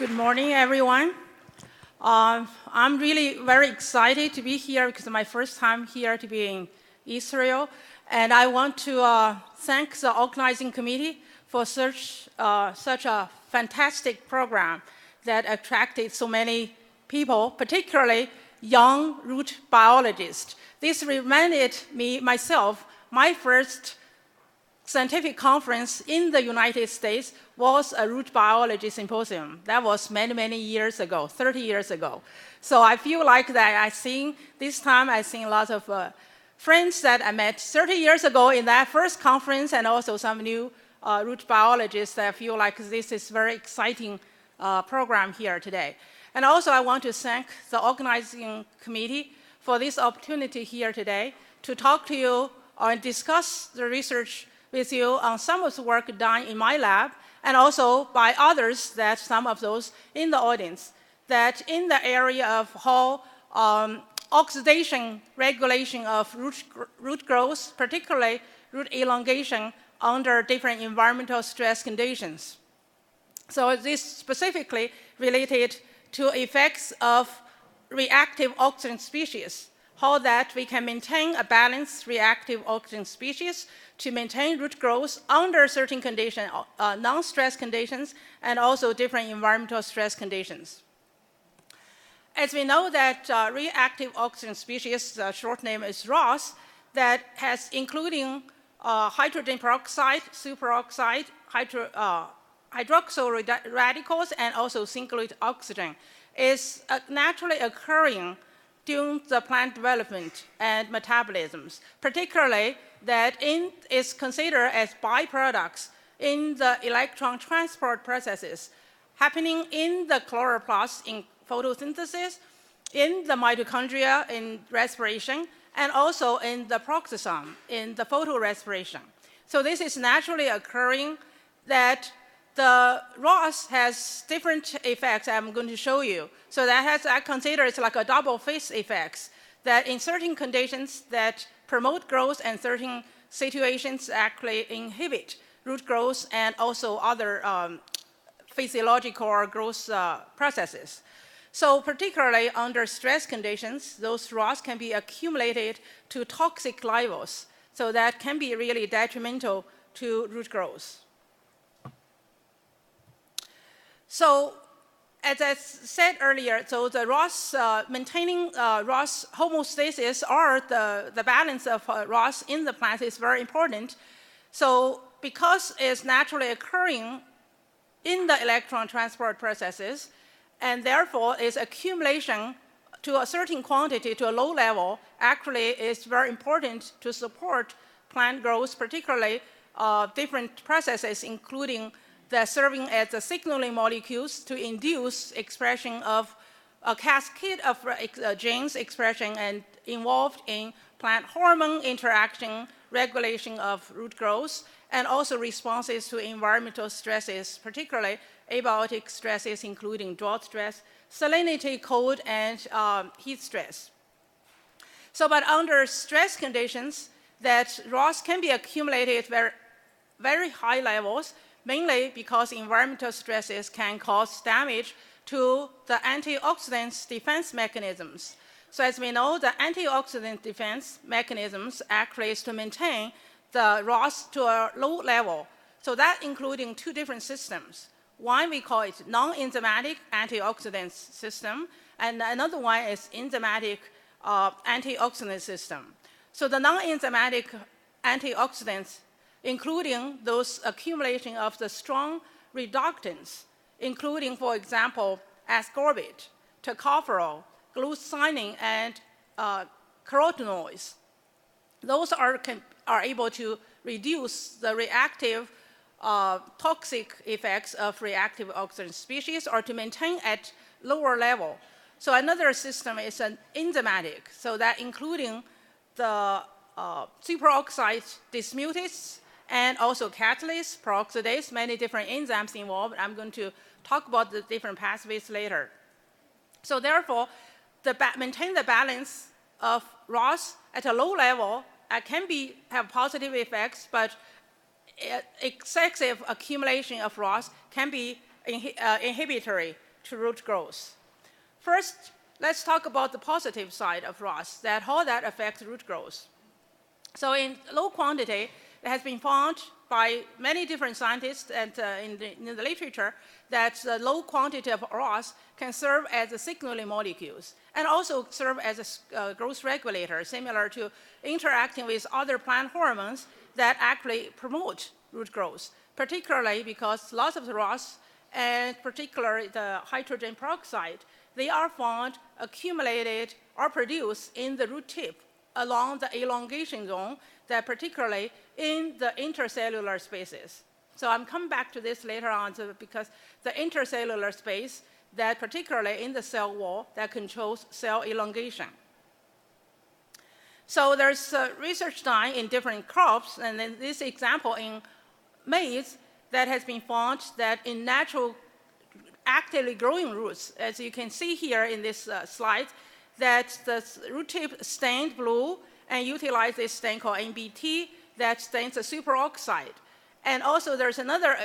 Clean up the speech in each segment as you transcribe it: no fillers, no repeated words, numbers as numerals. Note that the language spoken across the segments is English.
Good morning, everyone. I'm really very excited to be here because it's my first time here to be in Israel. And I want to thank the organizing committee for such a fantastic program that attracted so many people, particularly young root biologists. This reminded me myself, my first scientific conference in the United States was a root biology symposium. That was many, many years ago, 30 years ago. So I feel like that this time I've seen lots of friends that I met 30 years ago in that first conference, and also some new root biologists. I feel like this is a very exciting program here today. And also I want to thank the organizing committee for this opportunity here today to talk to you and discuss the research with you on some of the work done in my lab, and also by others, that some of those in the audience, that in the area of how oxidation regulation of root growth, particularly root elongation, under different environmental stress conditions. So this specifically related to effects of reactive oxygen species, how that we can maintain a balanced reactive oxygen species to maintain root growth under certain conditions, non-stress conditions, and also different environmental stress conditions. As we know that reactive oxygen species, the short name is ROS, that has including hydrogen peroxide, superoxide, hydroxyl radicals, and also singlet oxygen, is naturally occurring during the plant development and metabolisms, particularly that is considered as byproducts in the electron transport processes happening in the chloroplast in photosynthesis, in the mitochondria in respiration, and also in the peroxisome in the photorespiration. So this is naturally occurring that the ROS has different effects I'm going to show you. So I consider it's like a double phase effects, that in certain conditions that promote growth and certain situations actually inhibit root growth and also other physiological or growth processes. So particularly under stress conditions, those ROS can be accumulated to toxic levels. So that can be really detrimental to root growth. So as I said earlier, so the ROS, maintaining ROS homeostasis or the balance of ROS in the plant is very important. So because it's naturally occurring in the electron transport processes, and therefore its accumulation to a certain quantity to a low level actually is very important to support plant growth, particularly different processes, including the serving as the signaling molecules to induce expression of a cascade of genes expression and involved in plant hormone interaction, regulation of root growth, and also responses to environmental stresses, particularly abiotic stresses, including drought stress, salinity, cold, and heat stress. So, but under stress conditions, that ROS can be accumulated at very high levels, mainly because environmental stresses can cause damage to the antioxidant defense mechanisms. So as we know, the antioxidant defense mechanisms actually is to maintain the ROS to a low level. So that including two different systems. One, we call it non-enzymatic antioxidant system, and another one is enzymatic antioxidant system. So the non-enzymatic antioxidants, including those accumulation of the strong reductants, including, for example, ascorbate, tocopherol, glucosamine, and carotenoids. Those are able to reduce the reactive toxic effects of reactive oxygen species or to maintain at lower level. So another system is an enzymatic, so that including the superoxide dismutase, and also catalase, peroxidase, many different enzymes involved. I'm going to talk about the different pathways later. So therefore, maintain the balance of ROS at a low level can have positive effects, but excessive accumulation of ROS can be inhibitory to root growth. First, let's talk about the positive side of ROS, how that affects root growth. So in low quantity, it has been found by many different scientists and in the literature that the low quantity of ROS can serve as a signaling molecules and also serve as a growth regulator, similar to interacting with other plant hormones that actually promote root growth, particularly because lots of the ROS, and particularly the hydrogen peroxide, they are found accumulated or produced in the root tip along the elongation zone, that particularly in the intercellular spaces. So I'm coming back to this later on because the intercellular space, that particularly in the cell wall, that controls cell elongation. So there's research done in different crops, and in this example in maize, that has been found that in natural actively growing roots, as you can see here in this slide, that the root tip stained blue and utilize this stain called NBT that stains the superoxide. And also there's another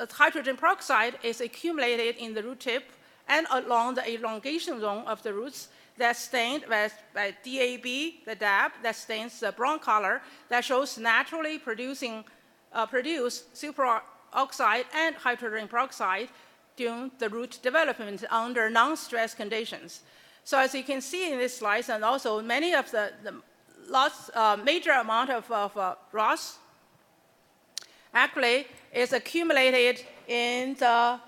hydrogen peroxide is accumulated in the root tip and along the elongation zone of the roots that's stained by DAB, the DAB, that stains the brown color, that shows naturally produce superoxide and hydrogen peroxide during the root development under non-stress conditions. So as you can see in this slide, and also many of the major amount of ROS actually is accumulated in the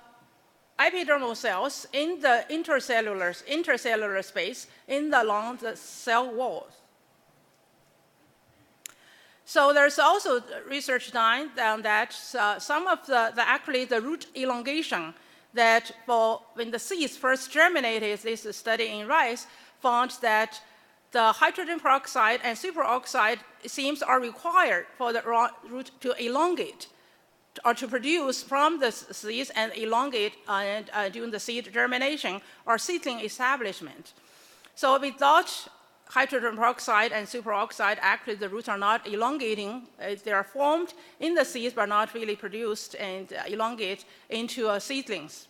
epidermal cells in the intercellular space along the cell walls. So there's also research done that some of the root elongation that when the seeds first germinated, this study in rice found that the hydrogen peroxide and superoxide seems are required for the root to elongate or to produce from the seeds and elongate during the seed germination or seedling establishment. So without hydrogen peroxide and superoxide, actually the roots are not elongating. They are formed in the seeds but not really produced and elongate into seedlings.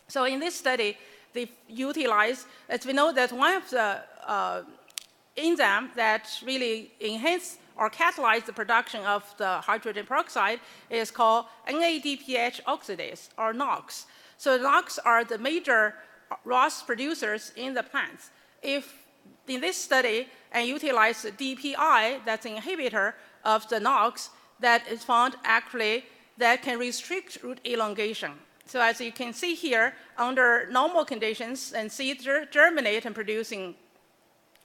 So in this study, they utilize, as we know that one of the enzymes that really enhance or catalyze the production of the hydrogen peroxide is called NADPH oxidase, or NOx. So NOx are the major ROS producers in the plants. If in this study and utilize the DPI, that's an inhibitor of the NOx, that is found actually that can restrict root elongation. So as you can see here, under normal conditions, and seeds germinate and producing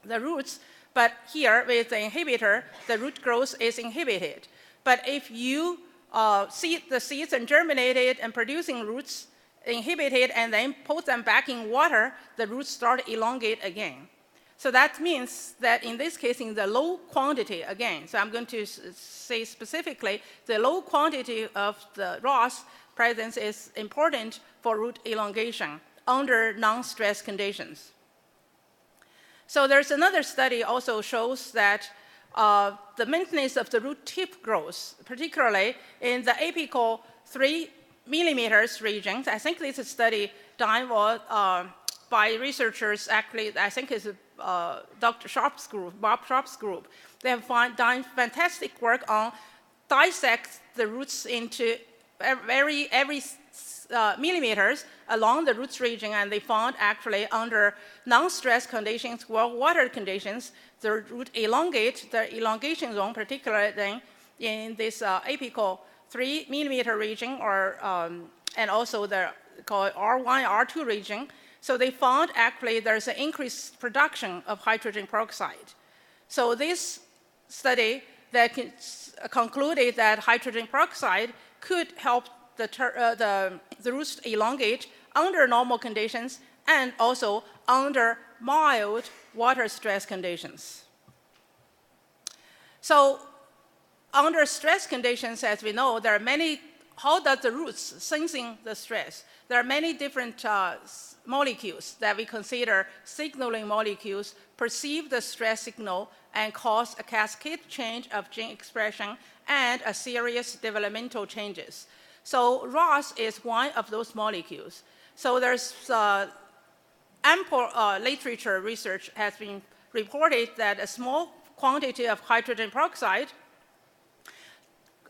the roots, but here with the inhibitor, the root growth is inhibited. But if you seed the seeds and germinated and producing roots, inhibited, and then put them back in water, the roots start elongate again. So that means that in this case, in the low quantity again, so I'm going to say specifically, the low quantity of the ROS presence is important for root elongation under non-stress conditions. So there's another study also shows that the maintenance of the root tip growth, particularly in the apical 3 millimeters regions. I think this is a study done by researchers, actually, I think it's Dr. Sharp's group, Bob Sharp's group. They have done fantastic work on dissect the roots into every millimeters along the roots region, and they found actually under non-stress conditions, well water conditions, the root elongate, the elongation zone, particularly in this apical 3 millimeter region, or and also the called R1, R2 region. So they found actually there's an increased production of hydrogen peroxide. So this study that concluded that hydrogen peroxide could help the roots elongate under normal conditions and also under mild water stress conditions. So under stress conditions, as we know, there are many, how does the roots sensing the stress? There are many different molecules that we consider signaling molecules perceive the stress signal and cause a cascade change of gene expression and a serious developmental changes. So ROS is one of those molecules. So there's ample literature research has been reported that a small quantity of hydrogen peroxide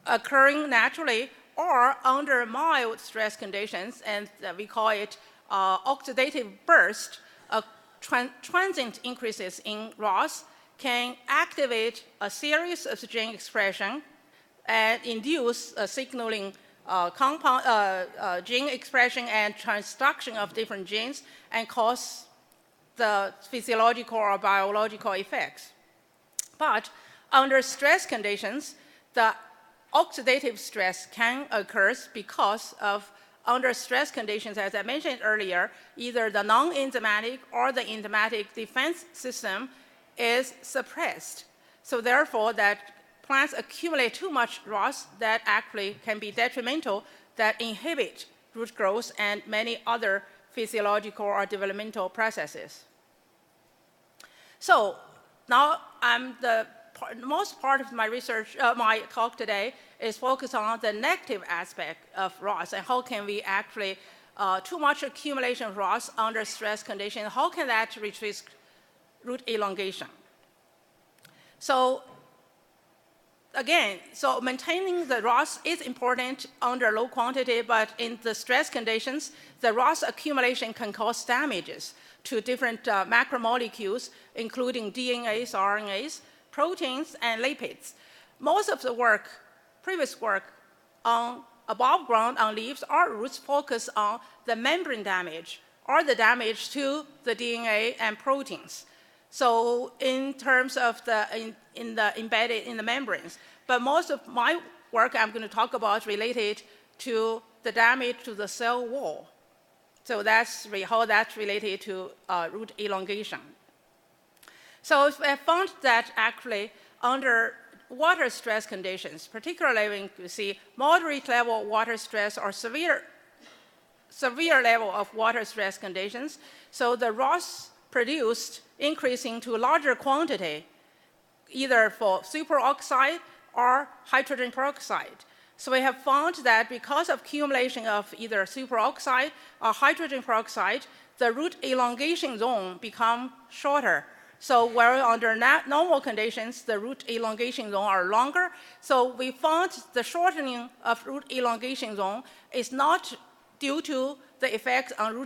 occurring naturally or under mild stress conditions, and we call it oxidative burst, transient increases in ROS can activate a series of gene expression and induce a signaling gene expression and transduction of different genes and cause the physiological or biological effects. But under stress conditions, the oxidative stress can occur because of, under stress conditions, as I mentioned earlier, either the non-enzymatic or the enzymatic defense system is suppressed. So therefore, that plants accumulate too much ROS that actually can be detrimental, that inhibit root growth and many other physiological or developmental processes. So now most part of my research, my talk today is focused on the negative aspect of ROS and how can we actually, too much accumulation of ROS under stress conditions, how can that restrict root elongation? So again, so maintaining the ROS is important under low quantity, but in the stress conditions, the ROS accumulation can cause damages to different macromolecules, including DNAs, RNAs, proteins, and lipids. Most of the work, previous work on above ground on leaves or roots focus on the membrane damage or the damage to the DNA and proteins. So in terms of embedded in the membranes. But most of my work I'm going to talk about related to the damage to the cell wall. So that's how that's related to root elongation. So I found that actually under water stress conditions, particularly when you see moderate level water stress or severe level of water stress conditions, so the ROS produced increasing to a larger quantity, either for superoxide or hydrogen peroxide. So we have found that because of accumulation of either superoxide or hydrogen peroxide, the root elongation zone become shorter. So where under normal conditions, the root elongation zone are longer. So we found the shortening of root elongation zone is not due to the effects on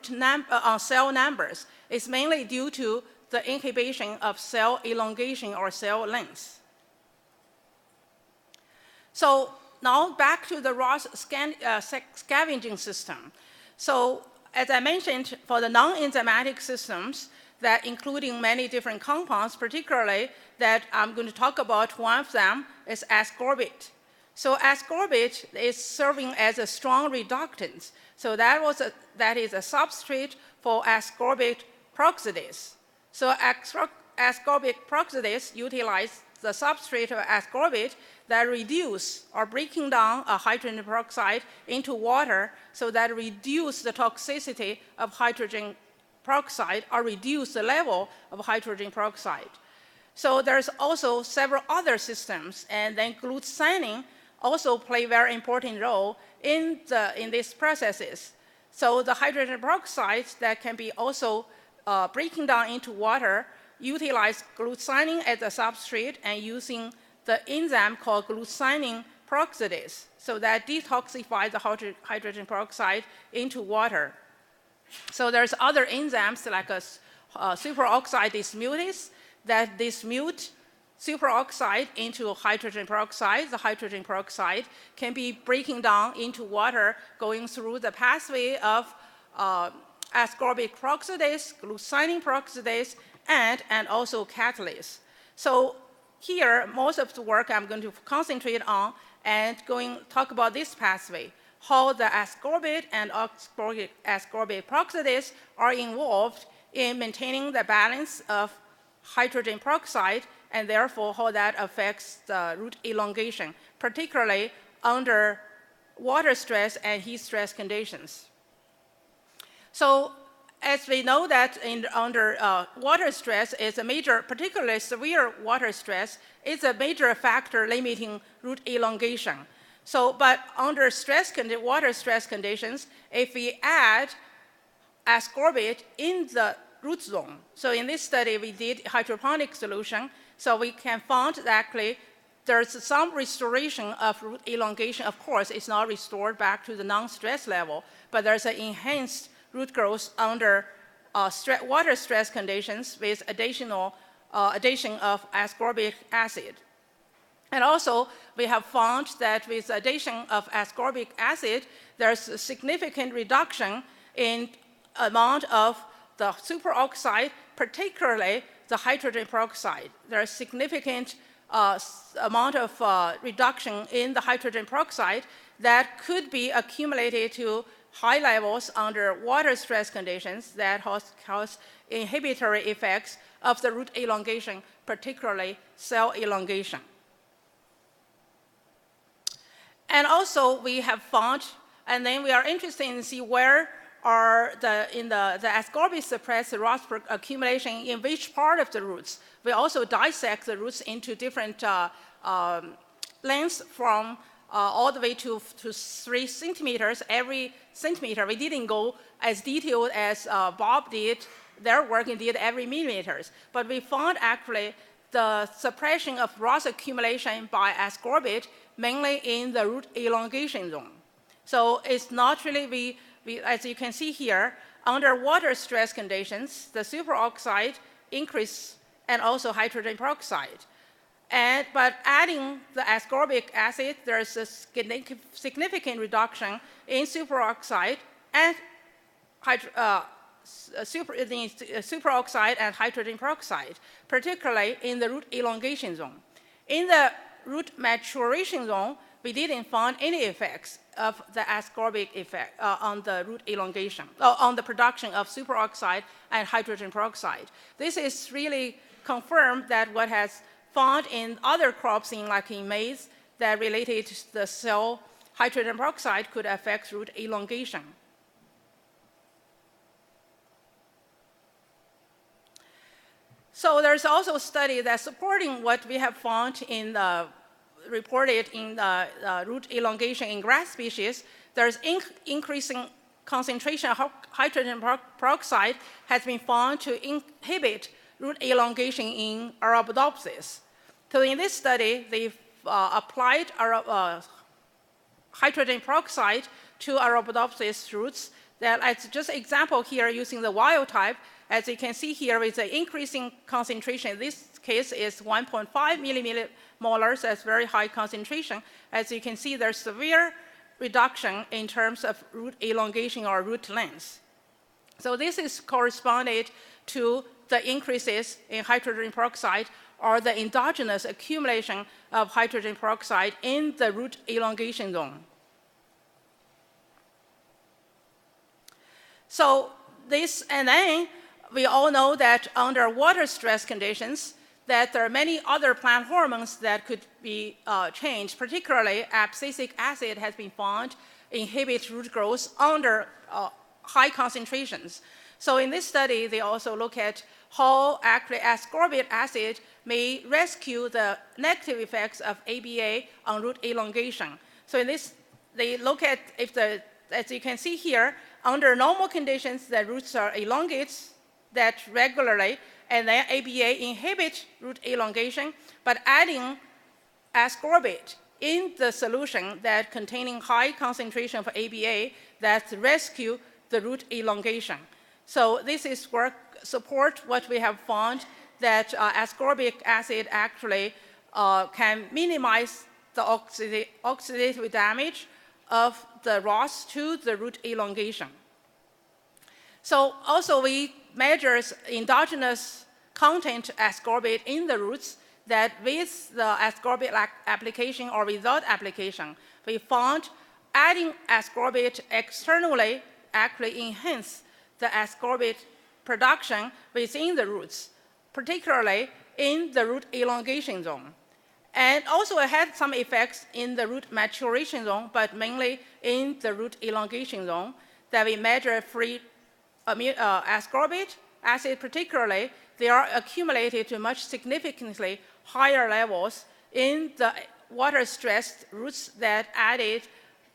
on cell numbers. It's mainly due to the inhibition of cell elongation or cell length. So now back to the ROS scavenging system. So as I mentioned, for the non-enzymatic systems, that including many different compounds, particularly that I'm going to talk about, one of them is ascorbate. So ascorbate is serving as a strong reductant. So that is a substrate for ascorbate peroxidase. So ascorbate peroxidase utilizes the substrate of ascorbate that reduce or breaking down a hydrogen peroxide into water so that reduce the toxicity of hydrogen peroxide or reduce the level of hydrogen peroxide. So there's also several other systems, and then glutathione also play a very important role in these processes. So the hydrogen peroxide that can be also breaking down into water utilize glutathione as a substrate and using the enzyme called glutathione peroxidase, so that detoxifies the hydrogen peroxide into water. So there's other enzymes like a superoxide dismutase that dismute superoxide into hydrogen peroxide. The hydrogen peroxide can be breaking down into water going through the pathway of ascorbic peroxidase, glutathione peroxidase, and also catalase. So here, most of the work I'm going to concentrate on and talk about this pathway, how the ascorbate and ascorbate peroxidase are involved in maintaining the balance of hydrogen peroxide, and therefore how that affects the root elongation, particularly under water stress and heat stress conditions. So as we know that under water stress is a major, particularly severe water stress, is a major factor limiting root elongation. So, but under water stress conditions, if we add ascorbate in the root zone. So in this study, we did hydroponic solution. So we can find that actually there's some restoration of root elongation. Of course, it's not restored back to the non-stress level, but there's an enhanced root growth under water stress conditions with addition of ascorbic acid. And also, we have found that with addition of ascorbic acid, there's a significant reduction in amount of the superoxide, particularly the hydrogen peroxide. There's significant amount of reduction in the hydrogen peroxide that could be accumulated to high levels under water stress conditions that cause inhibitory effects of the root elongation, particularly cell elongation. And also we have found, and then we are interested in see where are the ascorbate suppressed ROS accumulation in which part of the roots. We also dissect the roots into different lengths from all the way to 3 centimeters every centimeter. We didn't go as detailed as Bob did, their work did every millimeters. But we found actually the suppression of ROS accumulation by ascorbate mainly in the root elongation zone. So it's not really, as you can see here, under water stress conditions, the superoxide increase and also hydrogen peroxide. But adding the ascorbic acid, there's a significant reduction in superoxide and superoxide and hydrogen peroxide, particularly in the root elongation zone. In the root maturation zone, we didn't find any effects of the ascorbic effect on the root elongation, on the production of superoxide and hydrogen peroxide. This is really confirmed that what has found in other crops, like in maize, that related to the cell hydrogen peroxide could affect root elongation. So there's also a study that's supporting what we have found in reported in the root elongation in grass species. There's increasing concentration of hydrogen peroxide has been found to inhibit root elongation in Arabidopsis. So in this study, they applied hydrogen peroxide to Arabidopsis roots. That's just an example here using the wild type. As you can see here, with the increasing concentration, in this case is 1.5 millimolars, that's very high concentration. As you can see, there's severe reduction in terms of root elongation or root length. So this is corresponded to the increases in hydrogen peroxide or the endogenous accumulation of hydrogen peroxide in the root elongation zone. So this, and then we all know that under water stress conditions, that there are many other plant hormones that could be changed, particularly abscisic acid has been found inhibit root growth under high concentrations. So in this study, they also look at how actually ascorbic acid may rescue the negative effects of ABA on root elongation. So in this, they look at if as you can see here, under normal conditions, the roots are elongated that regularly, and then ABA inhibit root elongation, but adding ascorbate in the solution that containing high concentration of ABA that rescue the root elongation. So this is work support what we have found that ascorbic acid actually can minimize the oxidative damage of the ROS to the root elongation. So also we measure endogenous content ascorbate in the roots that with the ascorbate application or without application, we found adding ascorbate externally actually enhance the ascorbate production within the roots, particularly in the root elongation zone. And also it had some effects in the root maturation zone, but mainly in the root elongation zone that we measure free ascorbate acid particularly, they are accumulated to much significantly higher levels in the water-stressed roots that added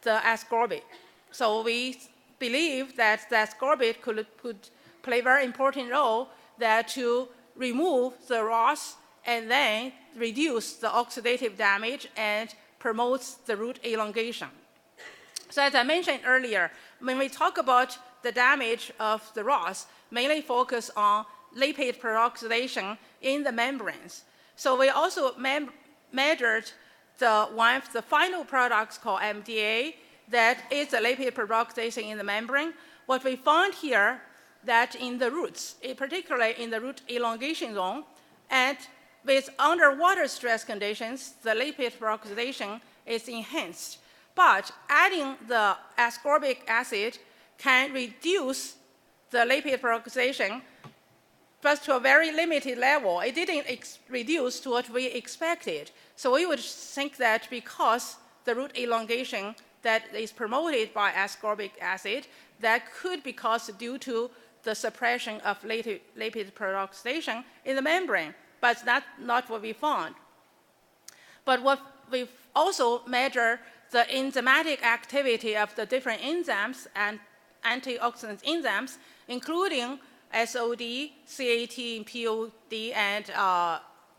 the ascorbate. So we believe that the ascorbate could play a very important role that to remove the ROS and then reduce the oxidative damage and promotes the root elongation. So as I mentioned earlier, when we talk about the damage of the ROS, mainly focus on lipid peroxidation in the membranes. So we also measured one of the final products called MDA that is the lipid peroxidation in the membrane. What we found here that in the roots, particularly in the root elongation zone, and with underwater stress conditions, the lipid peroxidation is enhanced. But adding the ascorbic acid can reduce the lipid peroxidation, but to a very limited level. It didn't reduce to what we expected. So we would think that because the root elongation that is promoted by ascorbic acid, that could be caused due to the suppression of lipid peroxidation in the membrane, but that's not what we found. But what we've also measured the enzymatic activity of the different enzymes and antioxidant enzymes, including SOD, CAT, POD, and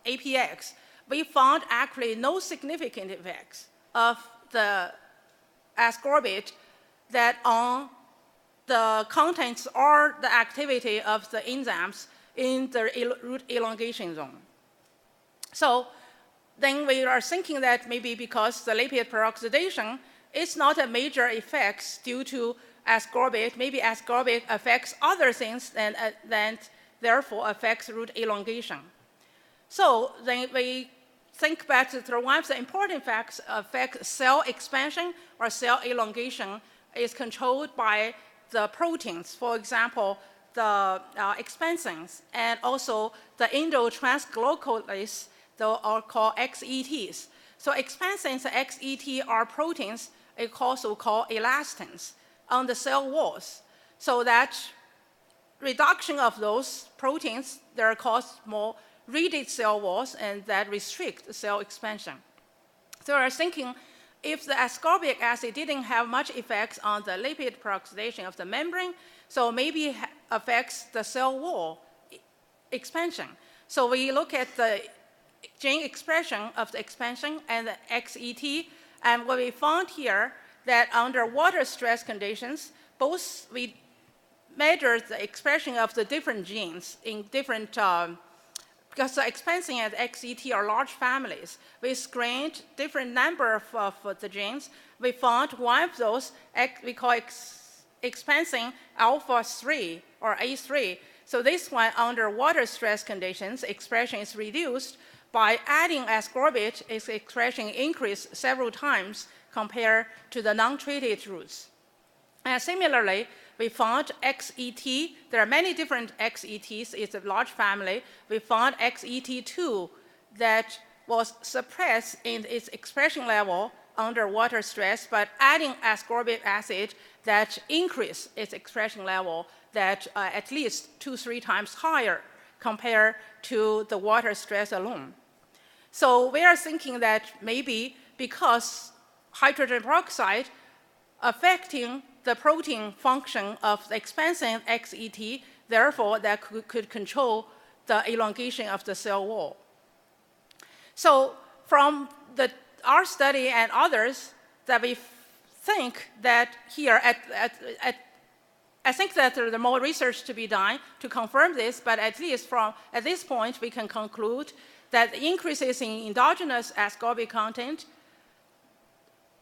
APX. We found actually no significant effects of the ascorbate that on the contents or the activity of the enzymes in the root elongation zone. So then we are thinking that maybe because the lipid peroxidation is not a major effect due to ascorbate, maybe ascorbate affects other things than therefore affects root elongation. So then we think back to one of the important facts affect cell expansion or cell elongation is controlled by the proteins, for example, the expansins, and also the endotransglucose, are called XETs. So expansins and XET are proteins, also called elastins, on the cell walls. So that reduction of those proteins, they cause more rigid cell walls and that restrict the cell expansion. So we're thinking if the ascorbic acid didn't have much effects on the lipid peroxidation of the membrane, so maybe it affects the cell wall expansion. So we look at the gene expression of the expansion and the XET, and what we found here that under water stress conditions, both we measured the expression of the different genes in different because the expansing and XET are large families. We screened different number of the genes. We found one of those we call expansing alpha 3 or A3. So this one, under water stress conditions, expression is reduced. By adding ascorbate, its expression increased several times compared to the non-treated roots. And similarly, we found XET. There are many different XETs. It's a large family. We found XET2 that was suppressed in its expression level under water stress, but adding ascorbic acid that increased its expression level that at least 2-3 times higher compared to the water stress alone. So we are thinking that maybe because hydrogen peroxide affecting the protein function of the expansion XET, therefore that could control the elongation of the cell wall. So from our study and others, that we think that here I think that there's more research to be done to confirm this, but at least at this point we can conclude that increases in endogenous ascorbic content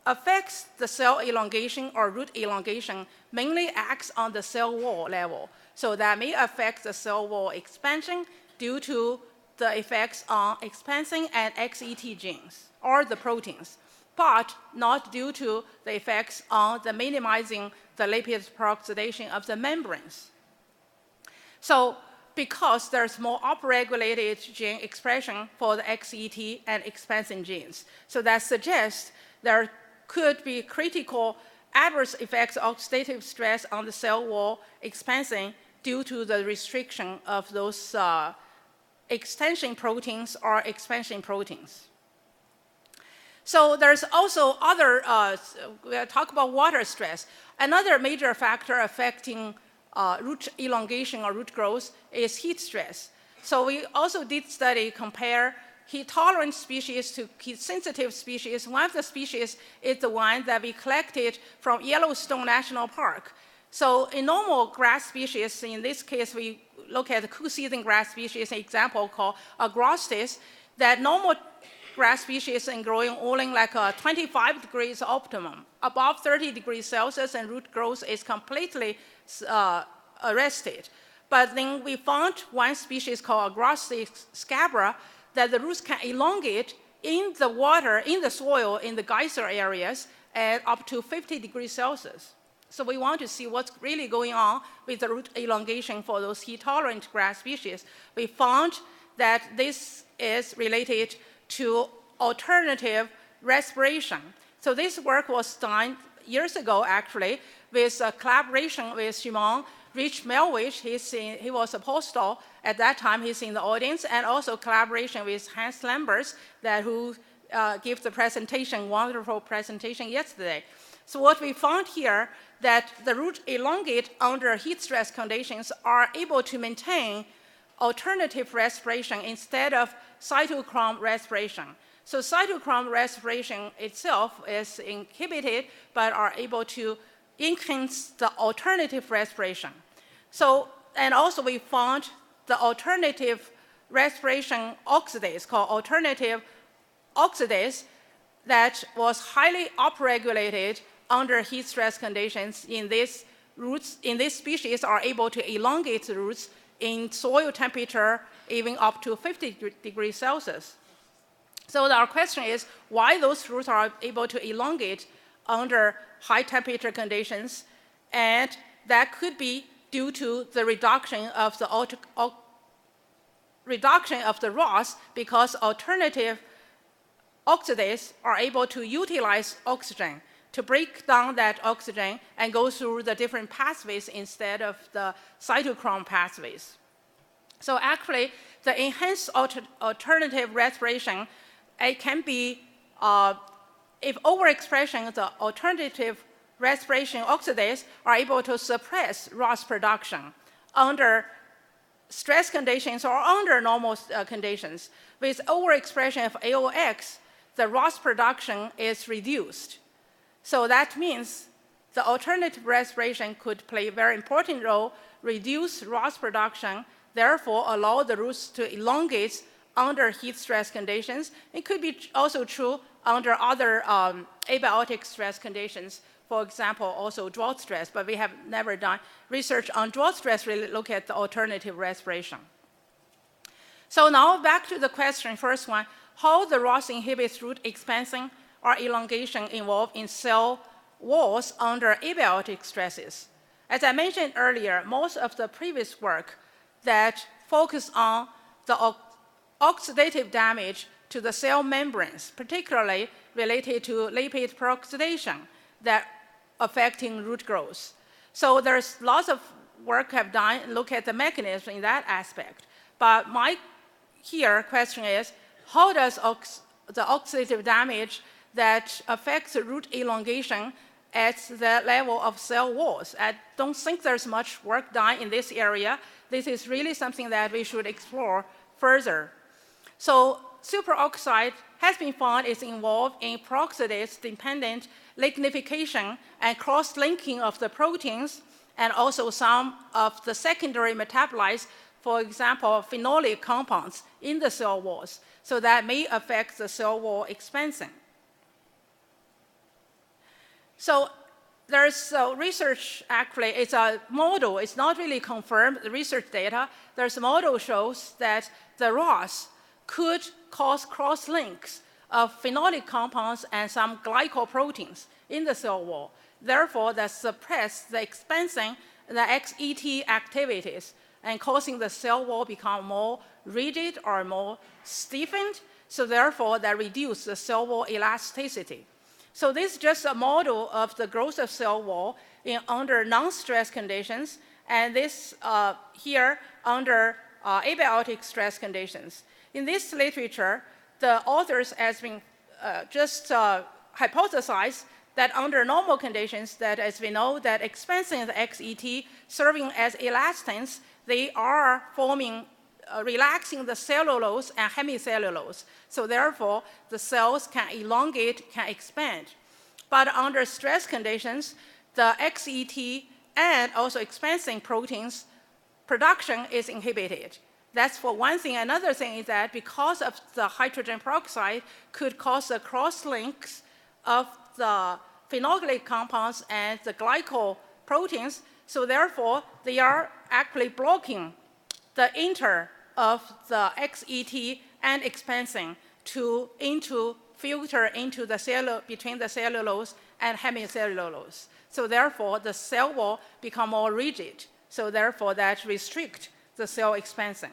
affects the cell elongation or root elongation, mainly acts on the cell wall level. So that may affect the cell wall expansion due to the effects on expansing and XET genes or the proteins, but not due to the effects on the minimizing the lipid peroxidation of the membranes. So because there's more upregulated gene expression for the XET and expansion genes. So that suggests there could be critical adverse effects of oxidative stress on the cell wall expansion due to the restriction of those extension proteins or expansion proteins. So there's also other, we'll talk about water stress. Another major factor affecting root elongation or root growth is heat stress. So we also did compare heat-tolerant species to heat-sensitive species. One of the species is the one that we collected from Yellowstone National Park. So in normal grass species, in this case, we look at the cool-season grass species, an example called agrostis, that normal grass species in growing only like 25 degrees optimum. Above 30 degrees Celsius and root growth is completely arrested. But then we found one species called agrostis scabra that the roots can elongate in the water, in the soil, in the geyser areas at up to 50 degrees Celsius. So we want to see what's really going on with the root elongation for those heat-tolerant grass species. We found that this is related to alternative respiration. So this work was done years ago, actually, with a collaboration with Huang, Rich Melwich. He was a postdoc at that time. He's in the audience, and also collaboration with Hans Lambers, who gave the presentation, wonderful presentation yesterday. So what we found here, that the root elongate under heat stress conditions are able to maintain alternative respiration instead of cytochrome respiration. So cytochrome respiration itself is inhibited, but are able to enhance the alternative respiration. So, and also we found the alternative respiration oxidase, called alternative oxidase, that was highly upregulated under heat stress conditions in these roots, in this species, are able to elongate the roots in soil temperature even up to 50 degrees Celsius. So our question is why those roots are able to elongate under high temperature conditions, and that could be due to the reduction of the ROS, because alternative oxidase are able to utilize oxygen to break down that oxygen and go through the different pathways instead of the cytochrome pathways. So actually, the enhanced alternative respiration, it can be, if overexpression, the alternative respiration oxidase are able to suppress ROS production under stress conditions or under normal conditions. With overexpression of AOX, the ROS production is reduced. So that means the alternative respiration could play a very important role, reduce ROS production, therefore allow the roots to elongate under heat stress conditions. It could be also true under other abiotic stress conditions, for example, also drought stress, but we have never done research on drought stress, really look at the alternative respiration. So now back to the question, first one, how the ROS inhibits root expansion or elongation involved in cell walls under abiotic stresses. As I mentioned earlier, most of the previous work that focused on the oxidative damage to the cell membranes, particularly related to lipid peroxidation that affecting root growth. So there's lots of work have done, look at the mechanism in that aspect. But my question is, how does the oxidative damage that affects the root elongation at the level of cell walls? I don't think there's much work done in this area. This is really something that we should explore further. So superoxide has been found is involved in peroxidase-dependent lignification and cross-linking of the proteins, and also some of the secondary metabolites, for example, phenolic compounds in the cell walls. So that may affect the cell wall expansion. So there's research, actually, it's a model, it's not really confirmed, the research data. There's a model shows that the ROS could cause cross-links of phenolic compounds and some glycoproteins in the cell wall. Therefore, that suppress the expansion, the XET activities, and causing the cell wall become more rigid or more stiffened. So therefore, that reduce the cell wall elasticity. So this is just a model of the growth of cell wall under non-stress conditions, and this here under abiotic stress conditions. In this literature, the authors has been hypothesize that under normal conditions, that as we know, that expansing the XET serving as elastins, they are forming, relaxing the cellulose and hemicellulose. So therefore, the cells can elongate, can expand. But under stress conditions, the XET and also expansing proteins production is inhibited. That's for one thing. Another thing is that because of the hydrogen peroxide could cause the cross-links of the phenolic compounds and the glycoproteins, so therefore they are actually blocking the enter of the XET and expansing into filter into the between the cellulose and hemicellulose. So therefore the cell wall become more rigid. So therefore that restrict the cell expansion.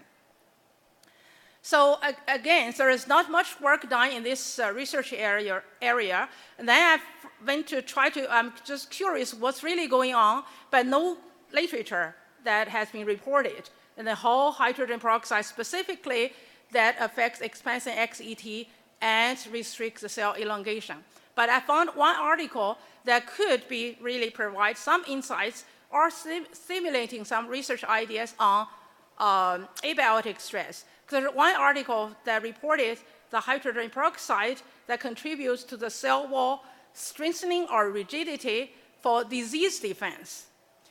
So again, there is not much work done in this research area. And then I went to try to, I'm just curious what's really going on, but no literature that has been reported. And the whole hydrogen peroxide specifically that affects expansion XET and restricts the cell elongation. But I found one article that could be really provide some insights or stimulating some research ideas on abiotic stress. There's one article that reported the hydrogen peroxide that contributes to the cell wall strengthening or rigidity for disease defense.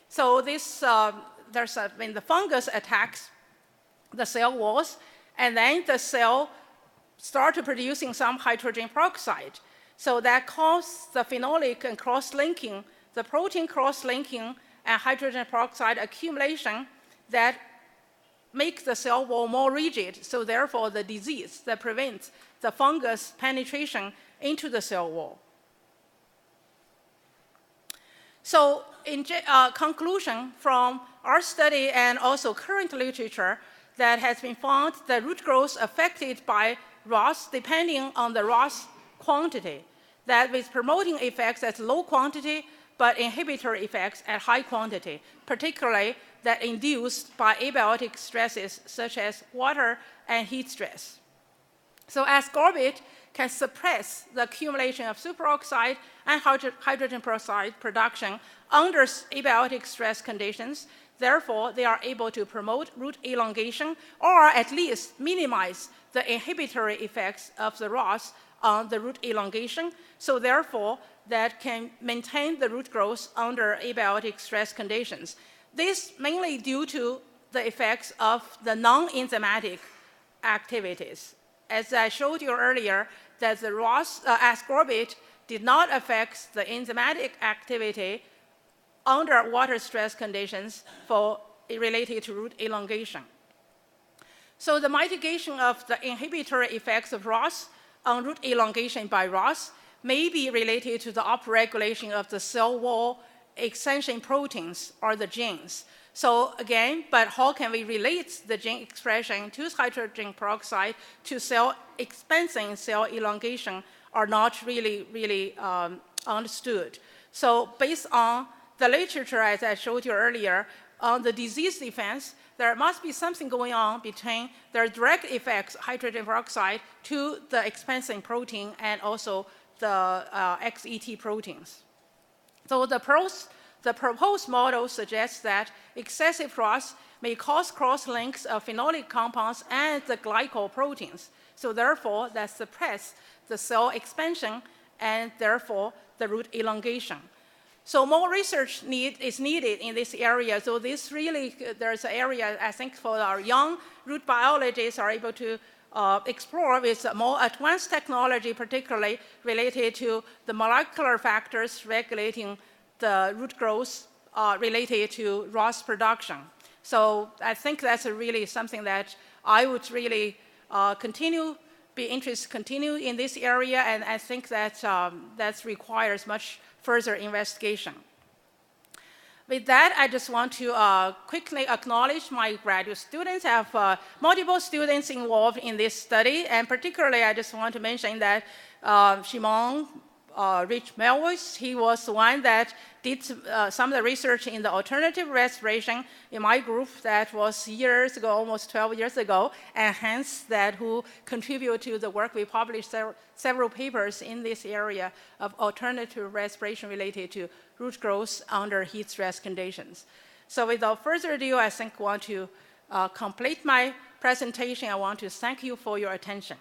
So this, when the fungus attacks the cell walls, and then the cell starts producing some hydrogen peroxide. So that causes the phenolic and cross-linking, the protein cross-linking and hydrogen peroxide accumulation that make the cell wall more rigid. So therefore the disease that prevents the fungus penetration into the cell wall. So in conclusion from our study and also current literature that has been found that root growth affected by ROS depending on the ROS quantity, that with promoting effects at low quantity but inhibitory effects at high quantity, particularly that induced by abiotic stresses such as water and heat stress. So ascorbate can suppress the accumulation of superoxide and hydrogen peroxide production under abiotic stress conditions. Therefore, they are able to promote root elongation or at least minimize the inhibitory effects of the ROS on the root elongation. So therefore, that can maintain the root growth under abiotic stress conditions. This mainly due to the effects of the non-enzymatic activities. As I showed you earlier, that the ROS ascorbate did not affect the enzymatic activity under water stress conditions related to root elongation. So the mitigation of the inhibitory effects of ROS on root elongation by ROS may be related to the upregulation of the cell wall extension proteins or the genes. So again, but how can we relate the gene expression to hydrogen peroxide to cell expansion, cell elongation are not really understood. So based on the literature, as I showed you earlier, on the disease defense, there must be something going on between the direct effects hydrogen peroxide to the expansion protein and also the XET proteins. So the proposed model suggests that excessive ROS may cause cross-links of phenolic compounds and the glycoproteins. So therefore, that suppress the cell expansion and therefore the root elongation. So more research is needed in this area. So this really, there's an area I think for our young root biologists are able to explore with more advanced technology, particularly related to the molecular factors regulating the root growth related to ROS production. So I think that's really something that I would really be interested to continue in this area, and I think that that requires much further investigation. With that, I just want to quickly acknowledge my graduate students. I have multiple students involved in this study, and particularly I just want to mention that Shimon, Rich Melville. He was the one that did some of the research in the alternative respiration in my group. That was years ago, almost 12 years ago, and hence that who contributed to the work. We published several papers in this area of alternative respiration related to root growth under heat stress conditions. So without further ado, I think I want to complete my presentation. I want to thank you for your attention.